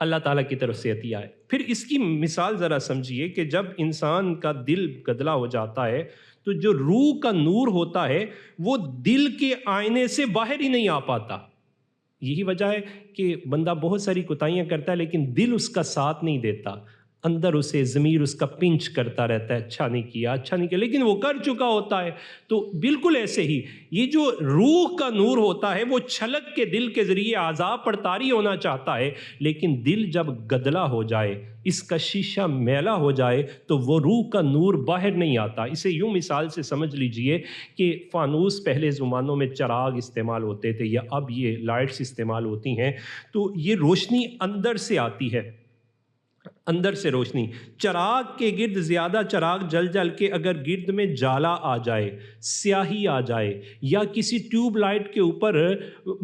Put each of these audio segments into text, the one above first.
اللہ تعالیٰ کی طرف سے عطیہ ہے۔ پھر اس کی مثال ذرا سمجھیے کہ جب انسان کا دل گدلا ہو جاتا ہے تو جو روح کا نور ہوتا ہے وہ دل کے آئینے سے باہر ہی نہیں آ پاتا۔ یہی وجہ ہے کہ بندہ بہت ساری کوتاہیاں کرتا ہے لیکن دل اس کا ساتھ نہیں دیتا، اندر اسے ضمیر اس کا پنچ کرتا رہتا ہے، اچھا نہیں کیا، اچھا نہیں کیا، لیکن وہ کر چکا ہوتا ہے۔ تو بالکل ایسے ہی یہ جو روح کا نور ہوتا ہے وہ چھلک کے دل کے ذریعے اعضاء پر طاری ہونا چاہتا ہے، لیکن دل جب گدلا ہو جائے، اس کا شیشہ میلا ہو جائے تو وہ روح کا نور باہر نہیں آتا۔ اسے یوں مثال سے سمجھ لیجئے کہ فانوس پہلے زمانوں میں چراغ استعمال ہوتے تھے یا اب یہ لائٹس استعمال ہوتی ہیں، تو یہ روشنی اندر سے آتی ہے، اندر سے روشنی۔ چراغ کے گرد زیادہ چراغ جل جل کے اگر گرد میں جالا آ جائے، سیاہی آ جائے، یا کسی ٹیوب لائٹ کے اوپر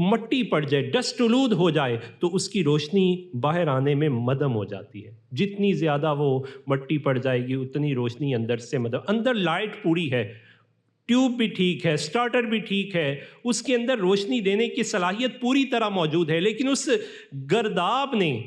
مٹی پڑ جائے، ڈسٹ آلود ہو جائے، تو اس کی روشنی باہر آنے میں مدھم ہو جاتی ہے۔ جتنی زیادہ وہ مٹی پڑ جائے گی اتنی روشنی اندر سے مدھم۔ اندر لائٹ پوری ہے، ٹیوب بھی ٹھیک ہے، سٹارٹر بھی ٹھیک ہے، اس کے اندر روشنی دینے کی صلاحیت پوری طرح موجود ہے، لیکن اس گرداب نے،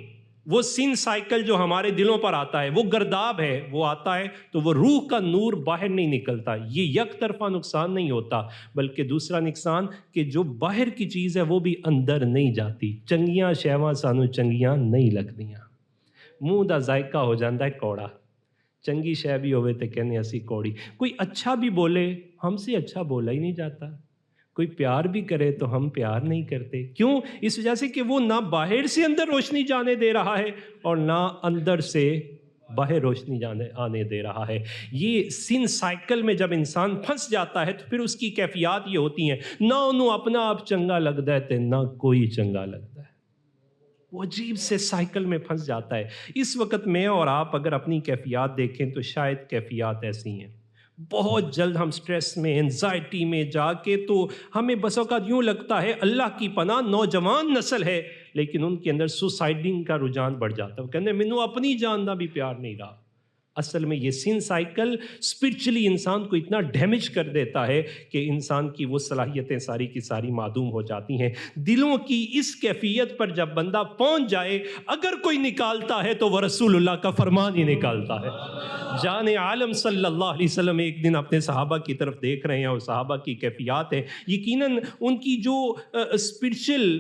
وہ سن سائیکل جو ہمارے دلوں پر آتا ہے وہ گرداب ہے، وہ آتا ہے تو وہ روح کا نور باہر نہیں نکلتا۔ یہ یک طرفہ نقصان نہیں ہوتا، بلکہ دوسرا نقصان کہ جو باہر کی چیز ہے وہ بھی اندر نہیں جاتی۔ چنگیاں شیواں سانو چنگیاں نہیں لگدیاں، منہ دا ذائقہ ہو جاندہ ہے کوڑا۔ چنگی شے بھی ہوئے تے کہنے اسی کوڑی۔ کوئی اچھا بھی بولے، ہم سے اچھا بولا ہی نہیں جاتا۔ کوئی پیار بھی کرے تو ہم پیار نہیں کرتے۔ کیوں؟ اس وجہ سے کہ وہ نہ باہر سے اندر روشنی جانے دے رہا ہے اور نہ اندر سے باہر روشنی آنے دے رہا ہے۔ یہ سن سائیکل میں جب انسان پھنس جاتا ہے تو پھر اس کی کیفیات یہ ہوتی ہیں، نہ انہوں اپنا آپ چنگا لگتا ہے تے نہ کوئی چنگا لگتا ہے۔ وہ عجیب سے سائیکل میں پھنس جاتا ہے۔ اس وقت میں اور آپ اگر اپنی کیفیات دیکھیں تو شاید کیفیات ایسی ہیں، بہت جلد ہم سٹریس میں، انزائٹی میں جا کے تو ہمیں بس اوقات یوں لگتا ہے اللہ کی پناہ نوجوان نسل ہے، لیکن ان کے اندر سوسائڈنگ کا رجحان بڑھ جاتا ہے۔ وہ کہتے ہیں مینوں اپنی جان دا بھی پیار نہیں رہا۔ اصل میں یہ سن سائیکل اسپرچلی انسان کو اتنا ڈیمیج کر دیتا ہے کہ انسان کی وہ صلاحیتیں ساری کی ساری معدوم ہو جاتی ہیں۔ دلوں کی اس کیفیت پر جب بندہ پہنچ جائے، اگر کوئی نکالتا ہے تو وہ رسول اللہ کا فرمان ہی نکالتا ہے۔ جان عالم صلی اللہ علیہ وسلم ایک دن اپنے صحابہ کی طرف دیکھ رہے ہیں اور صحابہ کی کیفیات ہیں، یقیناً ان کی جو اسپرچل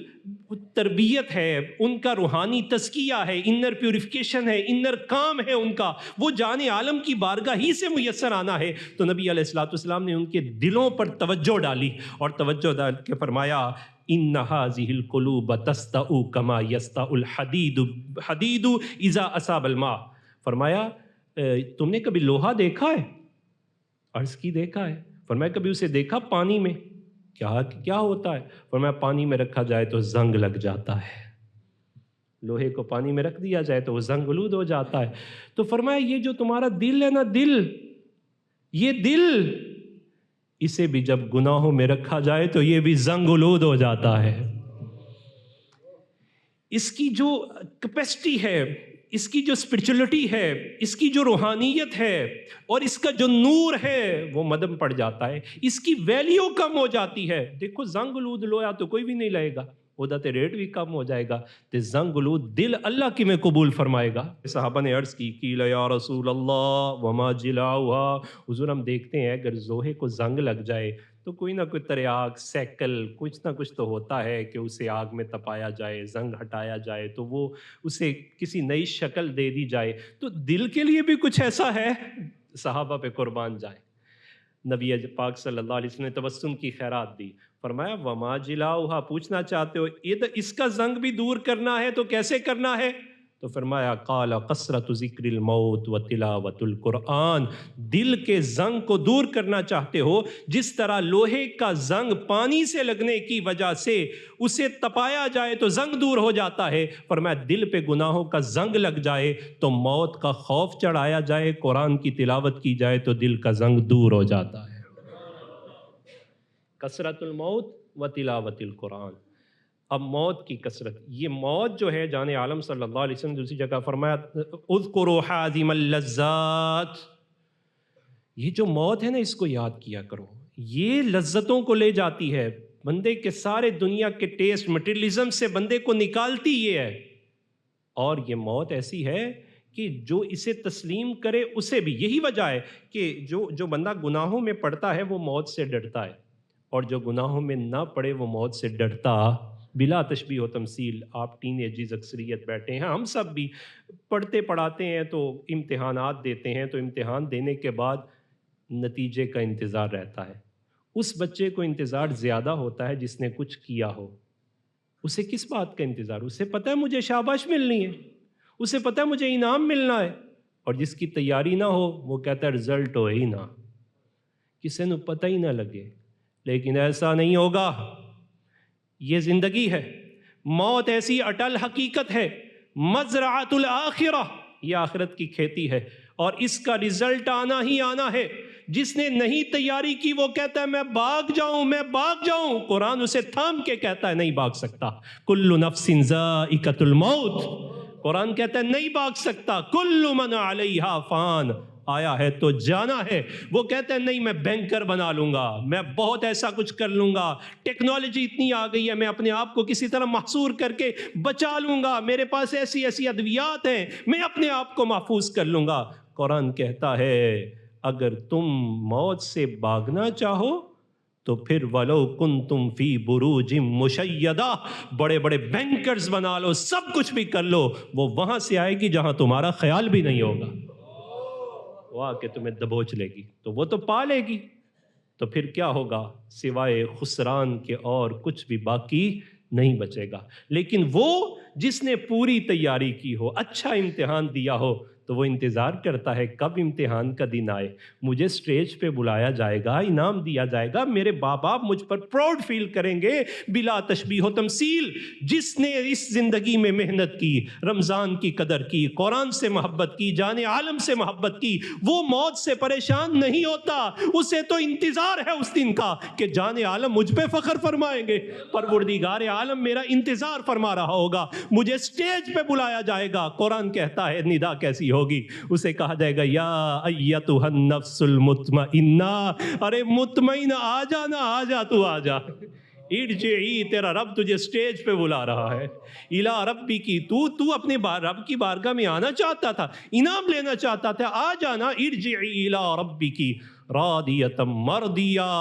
تربیت ہے، ان کا روحانی تزکیہ ہے، انر پیوریفیکیشن ہے، انر کام ہے ان کا، وہ جان عالم کی بارگاہ ہی سے میسر آنا ہے۔ تو نبی علیہ الصلوۃ والسلام نے ان کے دلوں پر توجہ ڈالی اور توجہ ڈال کے فرمایا ان هذه القلوب تستأ كما يستأ الحديد اذا اصاب الماء۔ فرمایا تم نے کبھی لوہا دیکھا ہے؟ عرض کی دیکھا ہے۔ فرمایا کبھی اسے دیکھا پانی میں؟ کیا ہوتا ہے؟ فرمایا پانی میں رکھا جائے تو زنگ لگ جاتا ہے، لوہے کو پانی میں رکھ دیا جائے تو وہ زنگ آلود ہو جاتا ہے۔ تو فرمایا یہ جو تمہارا دل ہے نا، دل، یہ دل، اسے بھی جب گناہوں میں رکھا جائے تو یہ بھی زنگ آلود ہو جاتا ہے۔ اس کی جو کیپیسٹی ہے، اس کی جو اسپرچولیٹی ہے، اس کی جو روحانیت ہے اور اس کا جو نور ہے وہ مدم پڑ جاتا ہے، اس کی ویلیو کم ہو جاتی ہے۔ دیکھو زنگ آلود لویا تو کوئی بھی نہیں لائے گا، وہ تے ریٹ بھی کم ہو جائے گا، تے زنگ آلود دل اللہ کی میں قبول فرمائے گا۔ صحابہ نے عرض کی قیل یا رسول اللہ وما جلاؤہا، حضور ہم دیکھتے ہیں اگر زوہے کو زنگ لگ جائے تو کوئی نہ کوئی ترے آگ، سیکل، کچھ نہ کچھ تو ہوتا ہے کہ اسے آگ میں تپایا جائے، زنگ ہٹایا جائے تو وہ اسے کسی نئی شکل دے دی جائے۔ تو دل کے لیے بھی کچھ ایسا ہے، صحابہ پہ قربان جائیں۔ نبی پاک صلی اللہ علیہ وسلم نے تبسم کی خیرات دی، فرمایا وما جلاؤہا، پوچھنا چاہتے ہو اس کا زنگ بھی دور کرنا ہے تو کیسے کرنا ہے؟ تو فرمایا قال کثرت ذکر الموت و تلاوت القرآن، دل کے زنگ کو دور کرنا چاہتے ہو، جس طرح لوہے کا زنگ پانی سے لگنے کی وجہ سے اسے تپایا جائے تو زنگ دور ہو جاتا ہے، فرمایا دل پہ گناہوں کا زنگ لگ جائے تو موت کا خوف چڑھایا جائے، قرآن کی تلاوت کی جائے تو دل کا زنگ دور ہو جاتا ہے۔ کثرت الموت و تلاوت القرآن۔ اب موت کی کثرت، یہ موت جو ہے جان عالم صلی اللہ علیہ وسلم دوسری جگہ فرمایا اذکروا حازم اللذات، یہ جو موت ہے نا اس کو یاد کیا کرو، یہ لذتوں کو لے جاتی ہے، بندے کے سارے دنیا کے ٹیسٹ، مٹیریلزم سے بندے کو نکالتی یہ ہے، اور یہ موت ایسی ہے کہ جو اسے تسلیم کرے اسے بھی، یہی وجہ ہے کہ جو بندہ گناہوں میں پڑتا ہے وہ موت سے ڈرتا ہے، اور جو گناہوں میں نہ پڑے وہ موت سے ڈرتا بلا تشبیہ و تمثیل۔ آپ ٹین ایجز اکثریت بیٹھے ہیں، ہم سب بھی پڑھتے پڑھاتے ہیں تو امتحانات دیتے ہیں، تو امتحان دینے کے بعد نتیجے کا انتظار رہتا ہے۔ اس بچے کو انتظار زیادہ ہوتا ہے جس نے کچھ کیا ہو۔ اسے کس بات کا انتظار؟ اسے پتہ ہے مجھے شاباش ملنی ہے، اسے پتہ ہے مجھے انعام ملنا ہے، اور جس کی تیاری نہ ہو وہ کہتا ہے رزلٹ ہو ہی نہ، کسی نے پتہ ہی نہ لگے۔ لیکن ایسا نہیں ہوگا، یہ زندگی ہے، موت ایسی اٹل حقیقت ہے، مزرعۃ الآخرہ، یہ آخرت کی کھیتی ہے، اور اس کا رزلٹ آنا ہی آنا ہے۔ جس نے نہیں تیاری کی وہ کہتا ہے میں بھاگ جاؤں، میں بھاگ جاؤں، قرآن اسے تھام کے کہتا ہے نہیں بھاگ سکتا۔ کل نفس ذائقۃ الموت، قرآن کہتا ہے نہیں بھاگ سکتا۔ کل من علیہا فان، آیا ہے تو جانا ہے۔ وہ کہتا ہے نہیں میں بینکر بنا لوں گا، میں بہت ایسا کچھ کر لوں گا، ٹیکنالوجی اتنی آ گئی ہے میں اپنے آپ کو کسی طرح محصور کر کے بچا لوں گا، میرے پاس ایسی ایسی ادویات ہیں، میں اپنے آپ کو محفوظ کر لوں گا۔ قرآن کہتا ہے اگر تم موت سے بھاگنا چاہو تو پھر وَلَوْ كُنْتُمْ فِي بُرُوجٍ مُشَيَّدَةٍ، بڑے بڑے بینکرز بنا لو، سب کچھ بھی کر لو، وہ وہاں سے آئے گی جہاں تمہارا خیال بھی نہیں ہوگا، وہ آ کے تمہیں دبوچ لے گی، تو وہ تو پا لے گی، تو پھر کیا ہوگا؟ سوائے خسران کے اور کچھ بھی باقی نہیں بچے گا۔ لیکن وہ جس نے پوری تیاری کی ہو، اچھا امتحان دیا ہو، تو وہ انتظار کرتا ہے کب امتحان کا دن آئے، مجھے سٹیج پہ بلایا جائے گا، انعام دیا جائے گا، میرے ماں باپ مجھ پر پراؤڈ فیل کریں گے بلا تشبیہ و تمثیل۔ جس نے اس زندگی میں محنت کی، رمضان کی قدر کی، قرآن سے محبت کی، جان عالم سے محبت کی، وہ موت سے پریشان نہیں ہوتا، اسے تو انتظار ہے اس دن کا کہ جان عالم مجھ پہ فخر فرمائیں گے، پروردگار عالم میرا انتظار فرما رہا ہوگا، مجھے سٹیج پہ بلایا جائے گا۔ قرآن کہتا ہے ندا کیسی ہوگی؟ اسے کہا جائے گا یا ایتھا النفس المطمئنہ، ارے مطمئن آ جانا، آ جا، تو آ جا، ارجعی، تیرا رب تجھے سٹیج پہ بلا رہا ہے، الی ربی کی، تو اپنے رب کی بارگاہ میں آنا چاہتا تھا، انعام لینا چاہتا تھا، آ جانا، ارجعی الی ربی کی راضیۃ مرضیہ،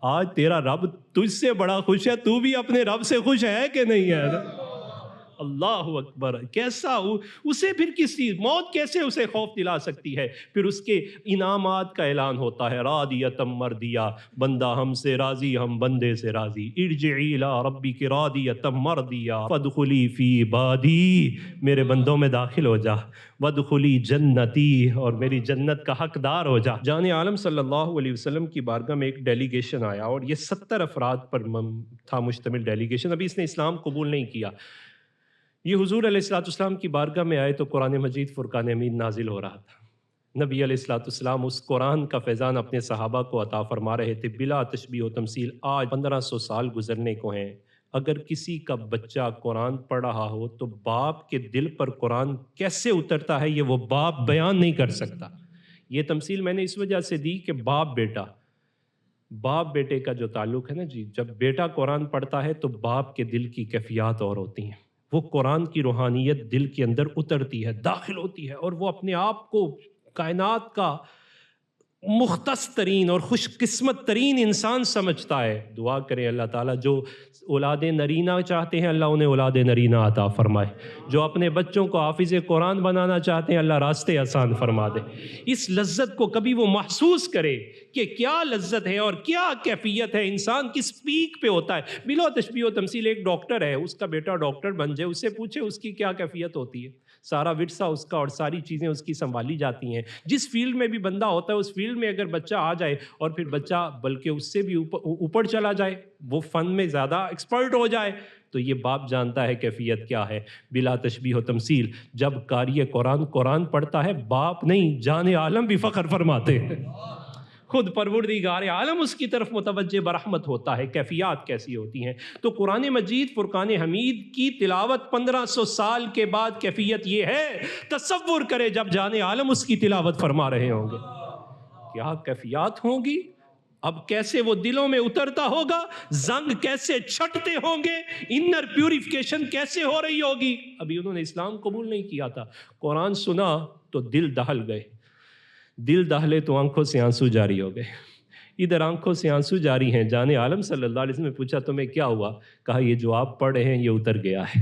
آج تیرا رب تجھ سے بڑا خوش ہے، تو بھی اپنے رب سے خوش ہے کہ نہیں ہے؟ اللہ اکبر، کیسا اسے پھر کسی موت کیسے اسے خوف دلا سکتی ہے؟ پھر اس کے انعامات کا اعلان ہوتا ہے، راضیۃ مرضیہ، بندہ ہم سے راضی، ہم بندے سے راضی، ارجعی الی ربک راضیۃ مرضیہ فادخلی فی عبادی، میرے بندوں میں داخل ہو جا، وادخلی جنتی، اور میری جنت کا حقدار ہو جا۔ جان عالم صلی اللہ علیہ وسلم کی بارگاہ میں ایک ڈیلیگیشن آیا، اور یہ 70 افراد پر تھا مشتمل ڈیلیگیشن، ابھی اس نے اسلام قبول نہیں کیا۔ یہ حضور علیہ السلام کی بارگاہ میں آئے تو قرآن مجید فرقان حمید نازل ہو رہا تھا، نبی علیہ السلام اس قرآن کا فیضان اپنے صحابہ کو عطا فرما رہے تھے بلا تشبیہ و تمثیل۔ آج 1500 سال گزرنے کو ہیں، اگر کسی کا بچہ قرآن پڑھ رہا ہو تو باپ کے دل پر قرآن کیسے اترتا ہے یہ وہ باپ بیان نہیں کر سکتا۔ یہ تمثیل میں نے اس وجہ سے دی کہ باپ بیٹے کا جو تعلق ہے نا جی، جب بیٹا قرآن پڑھتا ہے تو باپ کے دل کی کیفیات اور ہوتی ہیں، وہ قرآن کی روحانیت دل کے اندر اترتی ہے، داخل ہوتی ہے، اور وہ اپنے آپ کو کائنات کا مختص ترین اور خوش قسمت ترین انسان سمجھتا ہے۔ دعا کریں اللہ تعالیٰ جو اولاد نرینہ چاہتے ہیں اللہ انہیں اولاد نرینہ عطا فرمائے، جو اپنے بچوں کو حافظ قرآن بنانا چاہتے ہیں اللہ راستے آسان فرما دے۔ اس لذت کو کبھی وہ محسوس کرے کہ کیا لذت ہے اور کیا کیفیت ہے، انسان کس پیک پہ ہوتا ہے۔ بلا تشبیہ و تمثیل ایک ڈاکٹر ہے، اس کا بیٹا ڈاکٹر بن جائے، اس سے پوچھے اس کی کیا کیفیت ہوتی ہے، سارا ورثہ اس کا اور ساری چیزیں اس کی سنبھالی جاتی ہیں۔ جس فیلڈ میں بھی بندہ ہوتا ہے اس فیلڈ میں اگر بچہ آ جائے اور پھر بچہ بلکہ اس سے بھی اوپر چلا جائے، وہ فن میں زیادہ ایکسپرٹ ہو جائے، تو یہ باپ جانتا ہے کیفیت کیا ہے۔ بلا تشبیہ و تمثیل جب قاری قرآن پڑھتا ہے، باپ نہیں جان عالم بھی فخر فرماتے ہیں، خود پروردگار عالم اس کی طرف متوجہ برحمت ہوتا ہے۔ کیفیات کیسی ہوتی ہیں؟ تو قرآن مجید فرقان حمید کی تلاوت 1500 سال کے بعد کیفیت یہ ہے، تصور کرے جب جان عالم اس کی تلاوت فرما رہے ہوں گے، کیا کیفیات ہوں گی، اب کیسے وہ دلوں میں اترتا ہوگا، زنگ کیسے چھٹتے ہوں گے، انر پیوریفیکیشن کیسے ہو رہی ہوگی۔ ابھی انہوں نے اسلام قبول نہیں کیا تھا، قرآن سنا تو دل دہل گئے، دل دہلے تو آنکھوں سے آنسو جاری ہو گئے۔ ادھر آنکھوں سے آنسو جاری ہیں، جان عالم صلی اللہ علیہ وسلم نے پوچھا تمہیں کیا ہوا؟ کہا یہ جو آپ پڑھ رہے ہیں یہ اتر گیا ہے،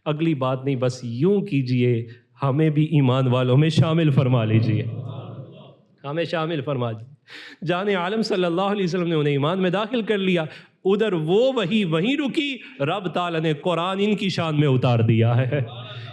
اگلی بات نہیں، بس یوں کیجئے ہمیں بھی ایمان والوں میں شامل فرما لیجئے، ہمیں شامل فرما دیجئے۔ جان عالم صلی اللہ علیہ وسلم نے انہیں ایمان میں داخل کر لیا، ادھر وہ وہیں رکی، رب تعالیٰ نے قرآن ان کی شان میں اتار دیا ہے۔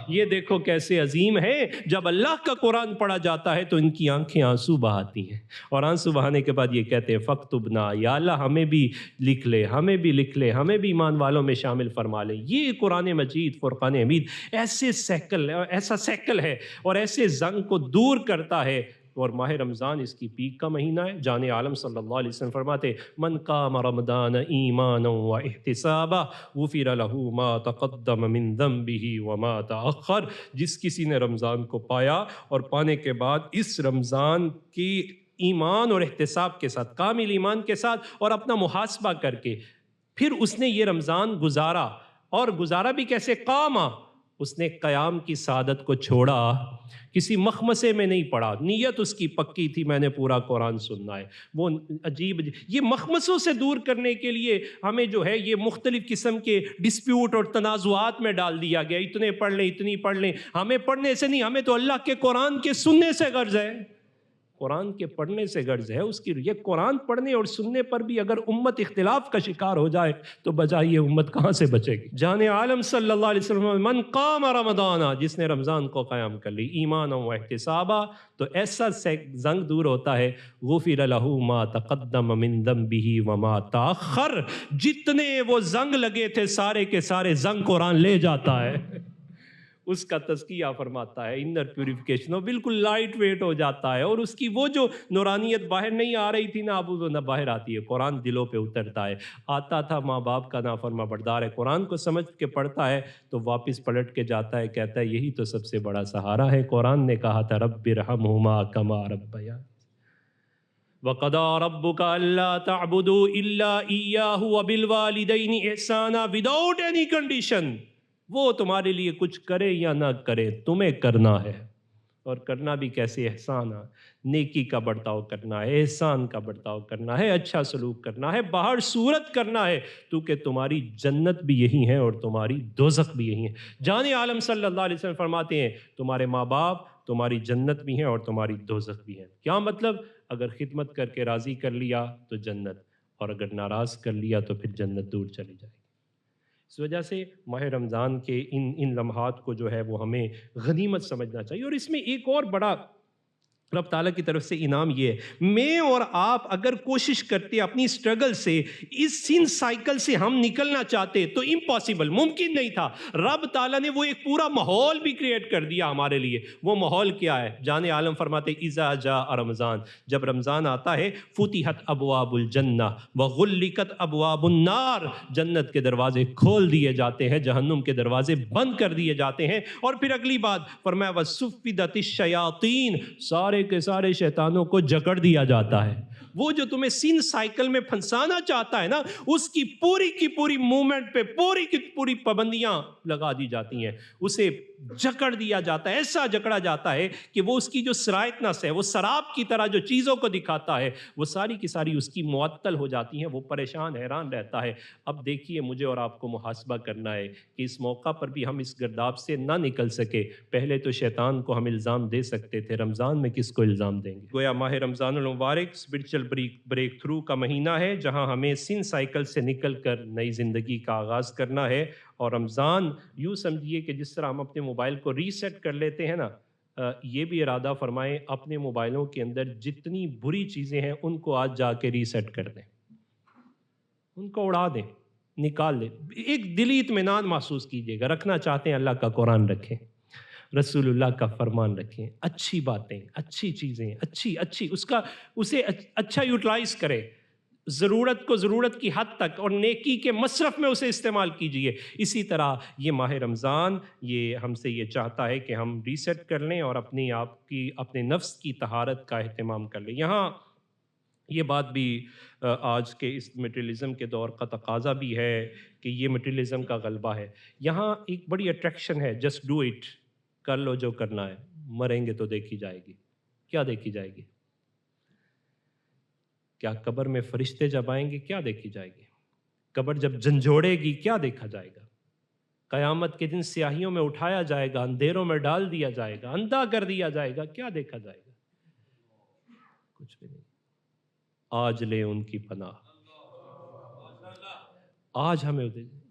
یہ دیکھو کیسے عظیم ہے، جب اللہ کا قرآن پڑھا جاتا ہے تو ان کی آنکھیں آنسو بہاتی ہیں، اور آنسو بہانے کے بعد یہ کہتے ہیں فَاكْتُبْنَا، یا اللہ ہمیں بھی لکھ لے، ہمیں بھی لکھ لے، ہمیں بھی ایمان والوں میں شامل فرما لے۔ یہ قرآن مجید، فرقان حمید ایسا سیکل ہے اور ایسے زنگ کو دور کرتا ہے، اور ماہ رمضان اس کی پیک کا مہینہ ہے۔ جان عالم صلی اللہ علیہ وسلم فرماتے من قام رمضان ایمانا و احتسابا غفر له ما تقدم من ذنبه وما تأخر، جس کسی نے رمضان کو پایا اور پانے کے بعد اس رمضان کی ایمان اور احتساب کے ساتھ، کامل ایمان کے ساتھ اور اپنا محاسبہ کر کے پھر اس نے یہ رمضان گزارا، اور گزارا بھی کیسے؟ قاما، اس نے قیام کی سعادت کو چھوڑا، کسی مخمسے میں نہیں پڑا، نیت اس کی پکی تھی میں نے پورا قرآن سننا ہے۔ وہ عجیب یہ مخمسوں سے دور کرنے کے لیے ہمیں جو ہے یہ مختلف قسم کے ڈسپیوٹ اور تنازعات میں ڈال دیا گیا، اتنے پڑھ لیں اتنی پڑھ لیں، ہمیں پڑھنے سے نہیں، ہمیں تو اللہ کے قرآن کے سننے سے غرض ہے، قرآن کے پڑھنے سے غرض ہے اس کی۔ یہ قرآن پڑھنے اور سننے پر بھی اگر امت اختلاف کا شکار ہو جائے تو بجائیے امت کہاں سے بچے گی۔ جان عالم صلی اللہ علیہ وسلم من قام رمضان، جس نے رمضان کو قیام کر لی ایمانا و احتسابا، تو ایسا زنگ دور ہوتا ہے، غفر له ما تقدم من ذنبه وما تاخر، جتنے وہ زنگ لگے تھے سارے کے سارے زنگ قرآن لے جاتا ہے، اس کا تزکیہ فرماتا ہے، انر پیوریفیکیشن، اور بالکل لائٹ ویٹ ہو جاتا ہے، اور اس کی وہ جو نورانیت باہر نہیں آ رہی تھی نا اب وہ نہ باہر آتی ہے، قرآن دلوں پہ اترتا ہے۔ آتا تھا ماں باپ کا نافرما بردار ہے، قرآن کو سمجھ کے پڑھتا ہے تو واپس پلٹ کے جاتا ہے، کہتا ہے یہی تو سب سے بڑا سہارا ہے۔ قرآن نے کہا تھا رب ارحمہما کما ربیانی وَقَضَىٰ رَبُّكَ أَلَّا تَعْبُدُوا إِلَّا إِيَّاهُ وَبِالْوَالِدَيْنِ إِحْسَانًا، without any condition، وہ تمہارے لیے کچھ کرے یا نہ کرے تمہیں کرنا ہے، اور کرنا بھی کیسے؟ احسان، نیکی کا برتاؤ کرنا ہے، احسان کا برتاؤ کرنا ہے، اچھا سلوک کرنا ہے، باہر صورت کرنا ہے، کیونکہ تمہاری جنت بھی یہی ہے اور تمہاری دوزخ بھی یہی ہے۔ جان عالم صلی اللہ علیہ وسلم فرماتے ہیں تمہارے ماں باپ تمہاری جنت بھی ہیں اور تمہاری دوزخ بھی ہیں۔ کیا مطلب؟ اگر خدمت کر کے راضی کر لیا تو جنت، اور اگر ناراض کر لیا تو پھر جنت دور چلی جائے گی۔ اس وجہ سے ماہ رمضان کے ان لمحات کو جو ہے وہ ہمیں غنیمت سمجھنا چاہیے۔ اور اس میں ایک اور بڑا رب تعالیٰ کی طرف سے انعام یہ ہے، میں اور آپ اگر کوشش کرتے اپنی سٹرگل سے اس سن سائیکل سے ہم نکلنا چاہتے تو امپاسبل، ممکن نہیں تھا۔ رب تعالیٰ نے وہ ایک پورا ماحول بھی کریٹ کر دیا ہمارے لیے۔ وہ ماحول کیا ہے؟ جان عالم فرماتے اذا جاء رمضان، جب رمضان آتا ہے فتحت ابواب الجنہ وغلقت ابواب النار، جنت کے دروازے کھول دیے جاتے ہیں، جہنم کے دروازے بند کر دیے جاتے ہیں۔ اور پھر اگلی بات فرمایا وصفدت الشیاطین، سارے کے سارے شیطانوں کو جکڑ دیا جاتا ہے۔ وہ جو تمہیں سین سائیکل میں پھنسانا چاہتا ہے نا، اس کی پوری موومنٹ پہ پوری کی پوری پابندیاں لگا دی جاتی ہیں، اسے جکڑ دیا جاتا ہے، ایسا جکڑا جاتا ہے کہ وہ اس کی جو سرائتنس ہے، وہ سراب کی طرح جو چیزوں کو دکھاتا ہے، وہ ساری کی ساری اس کی معطل ہو جاتی ہیں، وہ پریشان حیران رہتا ہے۔ اب دیکھیے مجھے اور آپ کو محاسبہ کرنا ہے کہ اس موقع پر بھی ہم اس گرداب سے نہ نکل سکے۔ پہلے تو شیطان کو ہم الزام دے سکتے تھے، رمضان میں کس کو الزام دیں گے؟ گویا ماہ رمضان المبارک اسپرچل بریک تھرو کا مہینہ ہے، جہاں ہمیں سن سائیکل سے نکل کر نئی زندگی کا آغاز کرنا ہے۔ اور رمضان یوں سمجھیے کہ جس طرح ہم اپنے موبائل کو ریسیٹ کر لیتے ہیں نا، یہ بھی ارادہ فرمائیں اپنے موبائلوں کے اندر جتنی بری چیزیں ہیں ان کو آج جا کے ریسیٹ کر دیں، ان کو اڑا دیں، نکال دیں۔ ایک دلی اطمینان محسوس کیجیے گا۔ رکھنا چاہتے ہیں اللہ کا قرآن رکھیں، رسول اللہ کا فرمان رکھیں، اچھی باتیں، اچھی چیزیں، اچھی اسے اچھا یوٹیلائز کریں، ضرورت کو ضرورت کی حد تک اور نیکی کے مصرف میں اسے استعمال کیجئے۔ اسی طرح یہ ماہ رمضان یہ ہم سے یہ چاہتا ہے کہ ہم ریسیٹ کر لیں اور اپنے نفس کی طہارت کا اہتمام کر لیں۔ یہاں یہ بات بھی آج کے اس مٹیریلزم کے دور کا تقاضا بھی ہے کہ یہ مٹیریلزم کا غلبہ ہے۔ یہاں ایک بڑی اٹریکشن ہے، جسٹ ڈو اٹ، کر لو جو کرنا ہے، مریں گے تو دیکھی جائے گی۔ کیا دیکھی جائے گی؟ کیا قبر میں فرشتے جب آئیں گے کیا دیکھی جائے گی؟ قبر جب جھنجھوڑے گی کیا دیکھا جائے گا؟ قیامت کے دن سیاہیوں میں اٹھایا جائے گا، اندھیروں میں ڈال دیا جائے گا، اندھا کر دیا جائے گا، کیا دیکھا جائے گا؟ کچھ بھی نہیں۔ آج لے ان کی پناہ، آج ہمیں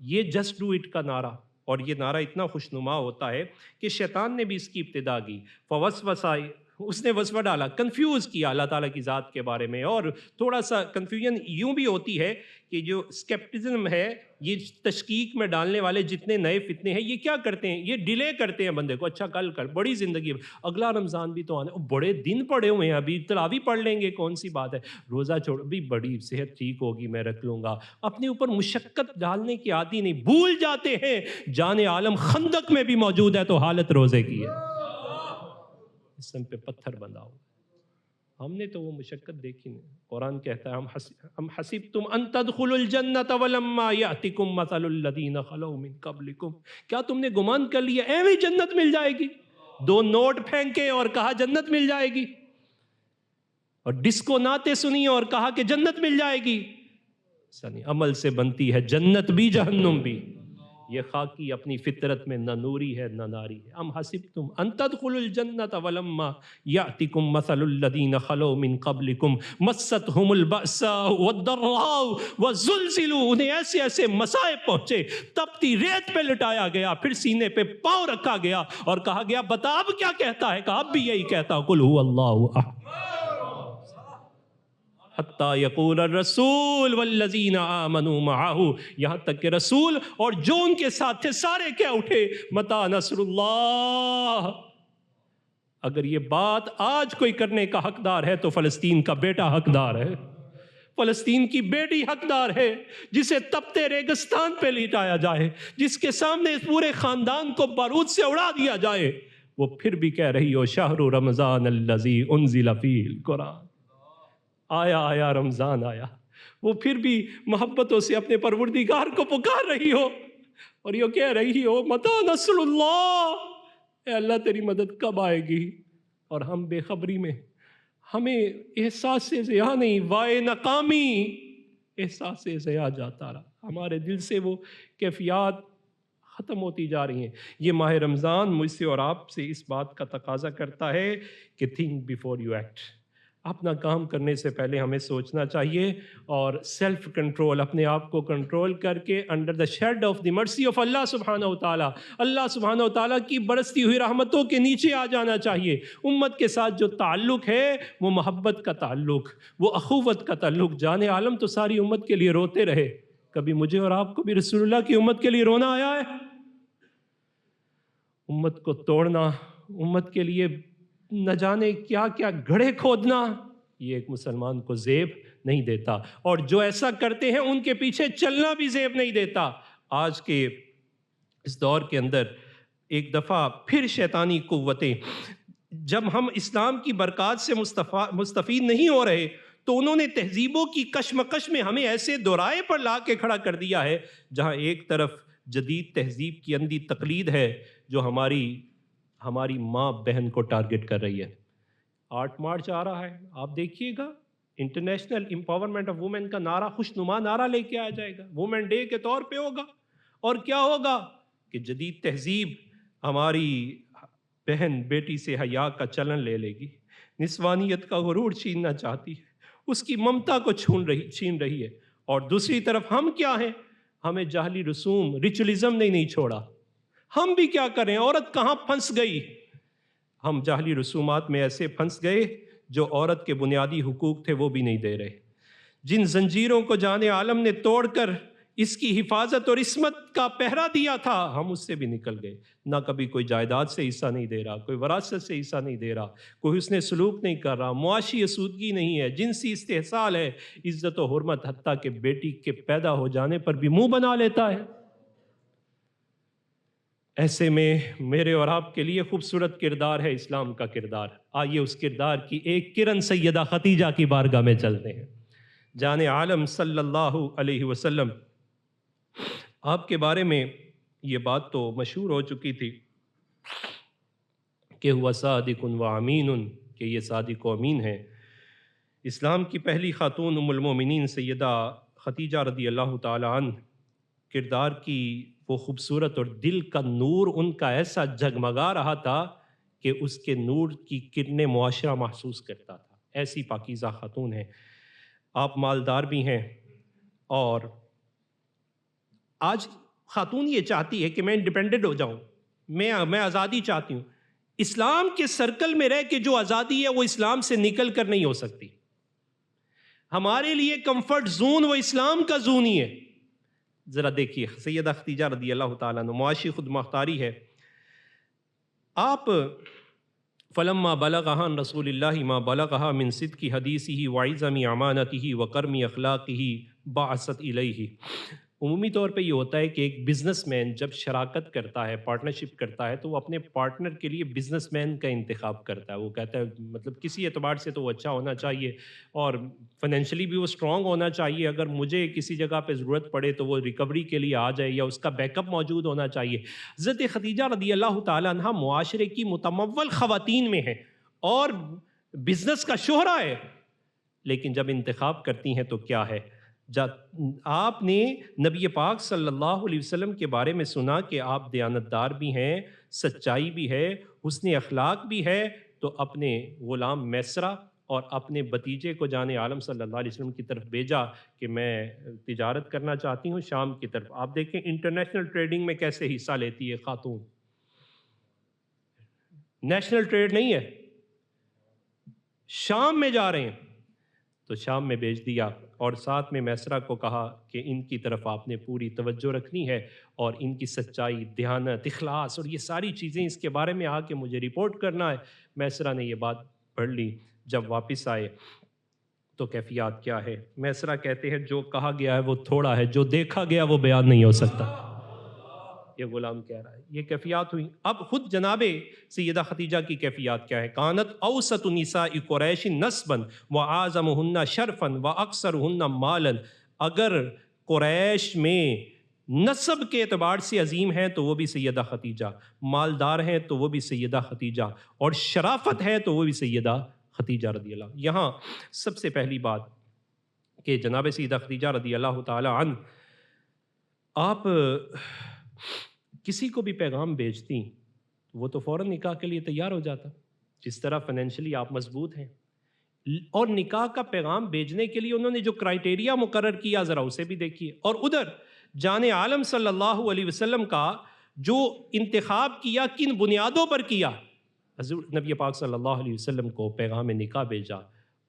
یہ جسٹ ڈو اٹ کا نعرہ، اور یہ نعرہ اتنا خوشنما ہوتا ہے کہ شیطان نے بھی اس کی ابتدا کی، فوسوسائے، اس نے وسوسہ ڈالا، کنفیوز کیا اللہ تعالیٰ کی ذات کے بارے میں۔ اور تھوڑا سا کنفیوژن یوں بھی ہوتی ہے کہ جو اسکیپٹزم ہے، یہ تشکیک میں ڈالنے والے جتنے نئے فتنے ہیں، یہ کیا کرتے ہیں؟ یہ ڈیلے کرتے ہیں بندے کو، اچھا کل کر، بڑی زندگی، اگلا رمضان بھی تو آنے، بڑے دن پڑے ہوئے ہیں، ابھی تراویح پڑھ لیں گے، کون سی بات ہے، روزہ چھوڑ بھی، بڑی صحت ٹھیک ہوگی میں رکھ لوں گا۔ اپنے اوپر مشقت ڈالنے کی عادی نہیں، بھول جاتے ہیں جان عالم خندق میں بھی موجود ہے تو حالت روزے کی ہے، جسم پہ پتھر بندھا ہوا۔ ہم نے تو وہ مشقت دیکھی نہیں۔ قرآن کہتا ہے ہم حسبتم ان تدخلوا الجنۃ ولما یأتکم مثل الذین خلوا من قبلکم، کیا تم نے گمان کر لیا ایویں جنت مل جائے گی؟ دو نوٹ پھینکے اور کہا جنت مل جائے گی، اور ڈسکو نعتیں سنی اور کہا کہ جنت مل جائے گی؟ ایسا نہیں، عمل سے بنتی ہے جنت بھی جہنم بھی۔ یہ خاکی اپنی فطرت میں نہ نوری ہے نہ ناری ہے۔ ام حسبتم ان تدخلوا الجنۃ ولما یأتکم مثل الذین خلوا من قبلکم مستهم البأساء والضراء وزلزلوا، انہیں ایسے ایسے مصائب پہنچے، تپتی ریت پہ لٹایا گیا، پھر سینے پہ پاؤں رکھا گیا اور کہا گیا بتا اب کیا کہتا ہے؟ کہا اب بھی یہی کہتا قل هو اللہ احد حتیٰ یقول الرسول والذین آمنوا معہ، یہاں تک کہ رسول اور جو ان کے ساتھ تھے سارے کیا اٹھے، متی نصر اللہ۔ اگر یہ بات آج کوئی کرنے کا حقدار ہے تو فلسطین کا بیٹا حقدار ہے، فلسطین کی بیٹی حقدار ہے، جسے تپتے ریگستان پہ لٹایا جائے، جس کے سامنے اس پورے خاندان کو بارود سے اڑا دیا جائے، وہ پھر بھی کہہ رہی ہو شہر رمضان الذی انزل فیہ القرآن، آیا رمضان آیا، وہ پھر بھی محبتوں سے اپنے پروردگار کو پکار رہی ہو، اور یہ کہہ رہی ہو متی نصر اللہ، اے اللہ تیری مدد کب آئے گی؟ اور ہم بے خبری میں، ہمیں احساس ضیاء نہیں، وائے ناکامی، احساس ضیاء جاتا رہا، ہمارے دل سے وہ کیفیات ختم ہوتی جا رہی ہیں۔ یہ ماہ رمضان مجھ سے اور آپ سے اس بات کا تقاضا کرتا ہے کہ تھنک بیفور یو ایکٹ، اپنا کام کرنے سے پہلے ہمیں سوچنا چاہیے، اور سیلف کنٹرول، اپنے آپ کو کنٹرول کر کے under the shade of the mercy of اللہ سبحانہ وتعالی، اللہ سبحانہ وتعالی کی برستی ہوئی رحمتوں کے نیچے آ جانا چاہیے۔ امت کے ساتھ جو تعلق ہے وہ محبت کا تعلق، وہ اخوت کا تعلق۔ جان عالم تو ساری امت کے لیے روتے رہے، کبھی مجھے اور آپ کو بھی رسول اللہ کی امت کے لیے رونا آیا ہے؟ امت کو توڑنا، امت کے لیے نہ جانے کیا کیا گڑھے کھودنا، یہ ایک مسلمان کو زیب نہیں دیتا، اور جو ایسا کرتے ہیں ان کے پیچھے چلنا بھی زیب نہیں دیتا۔ آج کے اس دور کے اندر ایک دفعہ پھر شیطانی قوتیں، جب ہم اسلام کی برکات سے مستفید نہیں ہو رہے تو انہوں نے تہذیبوں کی کشمکش میں ہمیں ایسے دورائے پر لا کے کھڑا کر دیا ہے، جہاں ایک طرف جدید تہذیب کی اندھی تقلید ہے جو ہماری ماں بہن کو ٹارگٹ کر رہی ہے۔ 8 مارچ آ رہا ہے، آپ دیکھیے گا انٹرنیشنل امپاورمنٹ آف وومن کا نعرہ، خوشنما نعرہ لے کے آیا جائے گا، وومن ڈے کے طور پہ ہوگا، اور کیا ہوگا کہ جدید تہذیب ہماری بہن بیٹی سے حیا کا چلن لے لے گی، نسوانیت کا غرور چھیننا چاہتی ہے، اس کی ممتا کو چھین رہی ہے۔ اور دوسری طرف ہم کیا ہیں؟ ہمیں جاہلی رسوم، ریچولزم نے نہیں چھوڑا۔ ہم بھی کیا کریں؟ عورت کہاں پھنس گئی؟ ہم جاہلی رسومات میں ایسے پھنس گئے جو عورت کے بنیادی حقوق تھے وہ بھی نہیں دے رہے۔ جن زنجیروں کو جان عالم نے توڑ کر اس کی حفاظت اور عصمت کا پہرا دیا تھا، ہم اس سے بھی نکل گئے۔ نہ کبھی کوئی جائیداد سے حصہ نہیں دے رہا، کوئی وراثت سے حصہ نہیں دے رہا، کوئی حسن سلوک نہیں کر رہا، معاشی اسودگی نہیں ہے، جنسی استحصال ہے، عزت و حرمت حتیٰ کہ بیٹی کے پیدا ہو جانے پر بھی منہ بنا لیتا ہے۔ ایسے میں میرے اور آپ کے لیے خوبصورت کردار ہے اسلام کا کردار. آئیے اس کردار کی ایک کرن سیدہ خدیجہ کی بارگاہ میں چلتے ہیں. جان عالم صلی اللہ علیہ وسلم، آپ کے بارے میں یہ بات تو مشہور ہو چکی تھی کہ ہوا صادق و امین، کہ یہ صادق و امین ہے. اسلام کی پہلی خاتون ام المومنین سیدہ خدیجہ رضی اللہ تعالی عنہ، کردار کی وہ خوبصورت اور دل کا نور ان کا ایسا جگمگا رہا تھا کہ اس کے نور کی کرنیں معاشرہ محسوس کرتا تھا. ایسی پاکیزہ خاتون ہیں. آپ مالدار بھی ہیں، اور آج خاتون یہ چاہتی ہے کہ میں انڈیپینڈنٹ ہو جاؤں، میں آزادی چاہتی ہوں. اسلام کے سرکل میں رہ کے جو آزادی ہے وہ اسلام سے نکل کر نہیں ہو سکتی. ہمارے لیے کمفرٹ زون وہ اسلام کا زون ہی ہے. ذرا دیکھیے سیدہ خدیجہ رضی اللہ تعالیٰ عنہ، معاشی خود مختاری ہے. آپ فلما بلغها عن رسول اللہ ما بلغها من صدق حدیثه وعظم امانته وکرم اخلاقه بعثت الیہ. عمومی طور پہ یہ ہوتا ہے کہ ایک بزنس مین جب شراکت کرتا ہے، پارٹنرشپ کرتا ہے، تو وہ اپنے پارٹنر کے لیے بزنس مین کا انتخاب کرتا ہے. وہ کہتا ہے مطلب کسی اعتبار سے تو وہ اچھا ہونا چاہیے اور فائنینشلی بھی وہ اسٹرانگ ہونا چاہیے. اگر مجھے کسی جگہ پہ ضرورت پڑے تو وہ ریکوری کے لیے آ جائے یا اس کا بیک اپ موجود ہونا چاہیے. حضرت خدیجہ رضی اللہ تعالیٰ عنہ معاشرے کی متمول خواتین میں ہیں اور بزنس کا شہرہ ہے، لیکن جب انتخاب کرتی ہیں تو کیا ہے؟ آپ نے نبی پاک صلی اللہ علیہ وسلم کے بارے میں سنا کہ آپ دیانتدار بھی ہیں، سچائی بھی ہے، حسن اخلاق بھی ہے، تو اپنے غلام میسرہ اور اپنے بھتیجے کو جان عالم صلی اللہ علیہ وسلم کی طرف بھیجا کہ میں تجارت کرنا چاہتی ہوں شام کی طرف. آپ دیکھیں انٹرنیشنل ٹریڈنگ میں کیسے حصہ لیتی ہے خاتون. نیشنل ٹریڈ نہیں ہے، شام میں جا رہے ہیں تو شام میں بھیج دیا، اور ساتھ میں میسرہ کو کہا کہ ان کی طرف آپ نے پوری توجہ رکھنی ہے اور ان کی سچائی، دیانت، اخلاص اور یہ ساری چیزیں اس کے بارے میں آ کے مجھے رپورٹ کرنا ہے. میسرہ نے یہ بات پڑھ لی. جب واپس آئے تو کیفیات کیا ہے؟ میسرہ کہتے ہیں جو کہا گیا ہے وہ تھوڑا ہے، جو دیکھا گیا وہ بیان نہیں ہو سکتا. یہ غلام کہہ رہا ہے. یہ کیفیات ہوئی. اب خود جناب سیدہ خدیجہ کی کیفیات کیا ہے؟ کانت اوسط نساء قریش نسبا واعظمہن شرفا واکثرہن مالا. اگر قریش میں نسب کے اعتبار سے عظیم ہیں تو وہ بھی سیدہ خدیجہ، مالدار ہیں تو وہ بھی سیدہ خدیجہ، اور شرافت ہے تو وہ بھی سیدہ خدیجہ رضی اللہ. یہاں سب سے پہلی بات کہ جناب سیدہ خدیجہ رضی اللہ تعالی عنہ، آپ کسی کو بھی پیغام بھیجتی وہ تو فوراً نکاح کے لیے تیار ہو جاتا. جس طرح فائنینشلی آپ مضبوط ہیں، اور نکاح کا پیغام بھیجنے کے لیے انہوں نے جو کرائٹیریا مقرر کیا ذرا اسے بھی دیکھیے. اور ادھر جان عالم صلی اللہ علیہ وسلم کا جو انتخاب کیا کن بنیادوں پر کیا. حضور نبی پاک صلی اللہ علیہ وسلم کو پیغام نکاح بھیجا،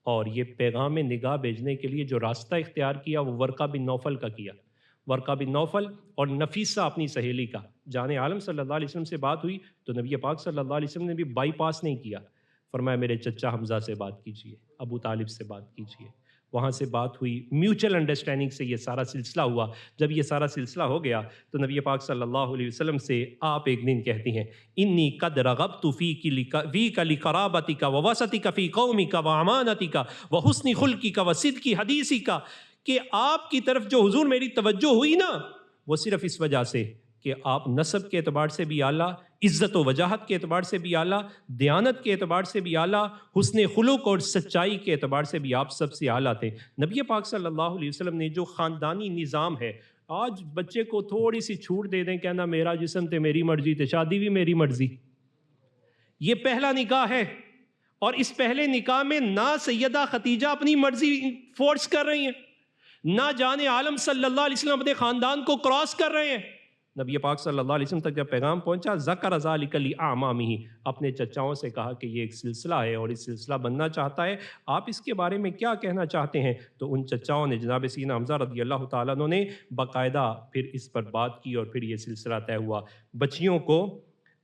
اور یہ پیغام نکاح بھیجنے کے لیے جو راستہ اختیار کیا وہ ورقہ بن نوفل کا کیا. ورقہ بن نوفل اور نفیسہ اپنی سہیلی کا. جان عالم صلی اللہ علیہ وسلم سے بات ہوئی تو نبی پاک صلی اللہ علیہ وسلم نے بھی بائی پاس نہیں کیا. فرمایا میرے چچا حمزہ سے بات کیجئے، ابو طالب سے بات کیجئے. وہاں سے بات ہوئی، میوچل انڈرسٹینڈنگ سے یہ سارا سلسلہ ہوا. جب یہ سارا سلسلہ ہو گیا تو نبی پاک صلی اللہ علیہ وسلم سے آپ ایک دن کہتی ہیں انی قد رغبت فیک لقرابتک ووسطک فی قومک وامانتک وحسن خلقک وصدق حدیثک، کہ آپ کی طرف جو حضور میری توجہ ہوئی نا وہ صرف اس وجہ سے کہ آپ نسب کے اعتبار سے بھی اعلیٰ، عزت و وجاہت کے اعتبار سے بھی اعلیٰ، دیانت کے اعتبار سے بھی اعلیٰ، حسن خلق اور سچائی کے اعتبار سے بھی آپ سب سے اعلیٰ تھے. نبی پاک صلی اللہ علیہ وسلم نے جو خاندانی نظام ہے، آج بچے کو تھوڑی سی چھوٹ دے دیں، کہنا میرا جسم تے میری مرضی تے شادی بھی میری مرضی. یہ پہلا نکاح ہے، اور اس پہلے نکاح میں نہ سیدہ خدیجہ اپنی مرضی فورس کر رہی ہیں، نہ جان عالم صلی اللہ علیہ وسلم اپنے خاندان کو کراس کر رہے ہیں. نبی پاک صلی اللہ علیہ وسلم تک جب پیغام پہنچا ذکر ذالک لاعمامہ، اپنے چچاؤں سے کہا کہ یہ ایک سلسلہ ہے اور اس سلسلہ بننا چاہتا ہے، آپ اس کے بارے میں کیا کہنا چاہتے ہیں؟ تو ان چچاؤں نے جناب سیدنا حمزہ رضی اللہ تعالیٰ عنہ نے باقاعدہ پھر اس پر بات کی، اور پھر یہ سلسلہ طے ہوا. بچیوں کو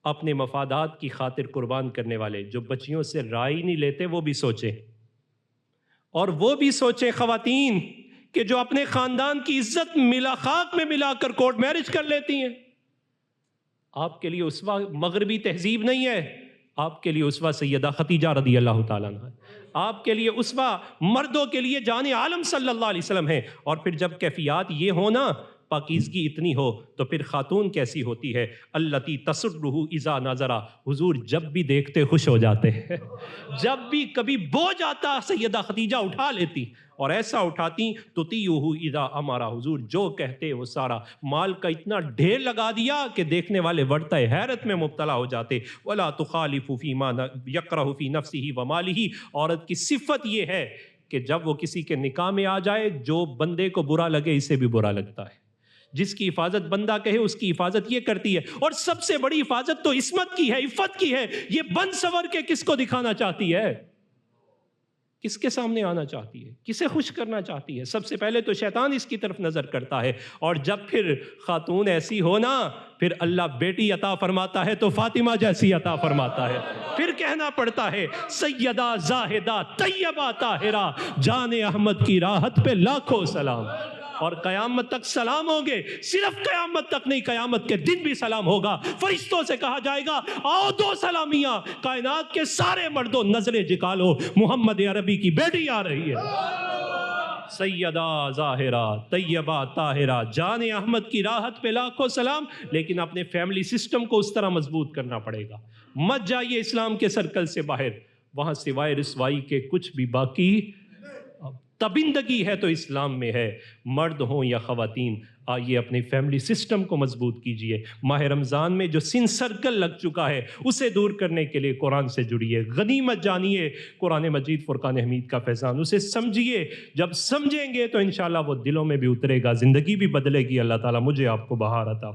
اپنے مفادات کی خاطر قربان کرنے والے، جو بچیوں سے رائے نہیں لیتے وہ بھی سوچیں، اور وہ بھی سوچیں خواتین کہ جو اپنے خاندان کی عزت ملا خاک میں ملا کر کورٹ میرج کر لیتی ہیں. آپ کے لیے اسوہ مغربی تہذیب نہیں ہے، آپ کے لیے اسوہ سیدہ خدیجہ رضی اللہ تعالیٰ عنہ ہے، آپ کے لیے اسوہ مردوں کے لیے جان عالم صلی اللہ علیہ وسلم ہے۔ اور پھر جب کیفیات یہ ہونا، پاکیزگی اتنی ہو، تو پھر خاتون کیسی ہوتی ہے؟ التی تسرہ اذا نظرا، حضور جب بھی دیکھتے خوش ہو جاتے ہیں، جب بھی کبھی بوجھ آتا سیدہ خدیجہ اٹھا لیتی، اور ایسا اٹھاتی تطیعہ اذا امرا، حضور جو کہتے وہ سارا، مال کا اتنا ڈھیر لگا دیا کہ دیکھنے والے ورطہ حیرت میں مبتلا ہو جاتے۔ ولا تخالف فیما یکرہ فی نفسہ ومالہ، عورت کی صفت یہ ہے کہ جب وہ کسی کے نکاح میں آ جائے، جو بندے کو برا لگے اسے بھی برا لگتا ہے، جس کی حفاظت بندہ کہے اس کی حفاظت یہ کرتی ہے۔ اور سب سے بڑی حفاظت تو عصمت کی ہے، عفت کی ہے۔ یہ بن سور کے کس کو دکھانا چاہتی ہے؟ کس کے سامنے آنا چاہتی ہے؟ کسے خوش کرنا چاہتی ہے؟ سب سے پہلے تو شیطان اس کی طرف نظر کرتا ہے، اور جب پھر خاتون ایسی ہونا، پھر اللہ بیٹی عطا فرماتا ہے تو فاطمہ جیسی عطا فرماتا ہے۔ پھر کہنا پڑتا ہے سیدہ زاہدہ طیبہ طاہرہ، جان احمد کی راحت پہ لاکھوں سلام۔ اور قیامت تک سلام ہوں گے، صرف قیامت تک نہیں، قیامت کے دن بھی سلام ہوگا۔ فرشتوں سے کہا جائے گا آؤ دو سلامیاں، کائنات کے سارے مردوں نظریں جھکا لو، محمد عربی کی بیٹی آ رہی ہے، سیدہ ظاہرہ طیبہ طاہرہ، جان احمد کی راحت پہ لاکھوں سلام۔ لیکن اپنے فیملی سسٹم کو اس طرح مضبوط کرنا پڑے گا، مت جائیے اسلام کے سرکل سے باہر، وہاں سوائے رسوائی کے کچھ بھی باقی تبندگی ہے تو اسلام میں ہے۔ مرد ہوں یا خواتین، آئیے اپنے فیملی سسٹم کو مضبوط کیجئے۔ ماہ رمضان میں جو سن سرکل لگ چکا ہے اسے دور کرنے کے لیے قرآن سے جڑیے، غنیمت جانیے قرآن مجید فرقان حمید کا فیضان، اسے سمجھیے۔ جب سمجھیں گے تو انشاءاللہ وہ دلوں میں بھی اترے گا، زندگی بھی بدلے گی۔ اللہ تعالیٰ مجھے آپ کو بہار عطا